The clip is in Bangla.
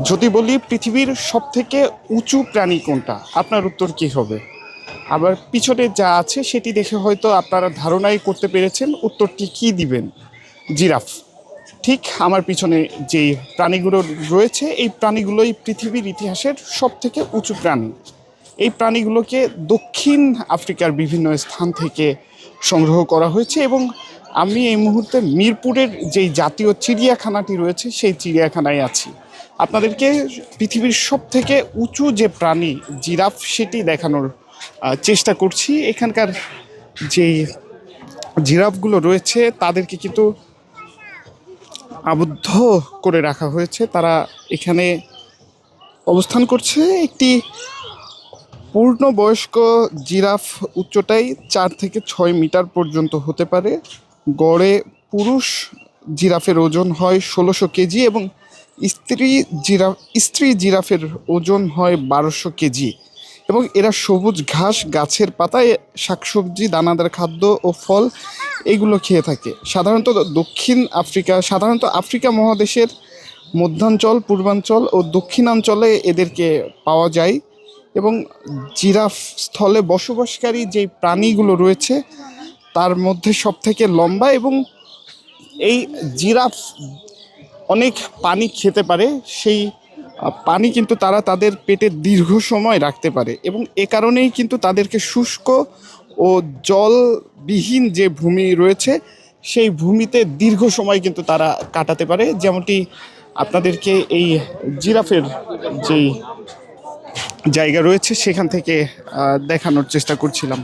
যদি বলি পৃথিবীর সবথেকে উঁচু প্রাণী কোনটা, আপনার উত্তর কী হবে? আবার পিছনে যা আছে সেটি দেখে হয়তো আপনারা ধারণাই করতে পেরেছেন উত্তরটি কী দিবেন। জিরাফ। ঠিক আমার পিছনে যেই প্রাণীগুলো রয়েছে এই প্রাণীগুলোই পৃথিবীর ইতিহাসের সবথেকে উঁচু প্রাণী। এই প্রাণীগুলোকে দক্ষিণ আফ্রিকার বিভিন্ন স্থান থেকে সংগ্রহ করা হয়েছে এবং আমি এই মুহূর্তে মিরপুরের যেই জাতীয় চিড়িয়াখানাটি রয়েছে সেই চিড়িয়াখানায় আছি। আপনাদেরকে পৃথিবীর সবথেকে উঁচু যে প্রাণী জিরাফ সেটি দেখানোর চেষ্টা করছি। এখানকার যেই জিরাফগুলো রয়েছে তাদেরকে কিন্তু আবদ্ধ করে রাখা হয়েছে। তারা এখানে অবস্থান করছে। একটি পূর্ণবয়স্ক জিরাফ উচ্চতায় 4 থেকে 6 মিটার পর্যন্ত হতে পারে। গড়ে পুরুষ জিরাফের ওজন হয় 1600 কেজি এবং স্ত্রী জিরাফের ওজন হয় 1200 কেজি এবং এরা সবুজ ঘাস, গাছের পাতায়, শাকসবজি, দানাদার খাদ্য ও ফল এগুলো খেয়ে থাকে। সাধারণত আফ্রিকা মহাদেশের মধ্যাঞ্চল, পূর্বাঞ্চল ও দক্ষিণাঞ্চলে এদেরকে পাওয়া যায় এবং জিরাফ স্থলে বসবাসকারী যেই প্রাণীগুলো রয়েছে তার মধ্যে সবথেকে লম্বা এবং এই জিরাফ অনেক পানি খেতে পারে। সেই পানি কিন্তু তারা তাদের পেটে দীর্ঘ সময় রাখতে পারে এবং এ কারণেই কিন্তু তাদেরকে শুষ্ক ও জলবিহীন যে ভূমি রয়েছে সেই ভূমিতে দীর্ঘ সময় কিন্তু তারা কাটাতে পারে। যেমনটি আপনাদেরকে এই জিরাফের যেই জায়গা রয়েছে সেখান থেকে দেখানোর চেষ্টা করছিলাম।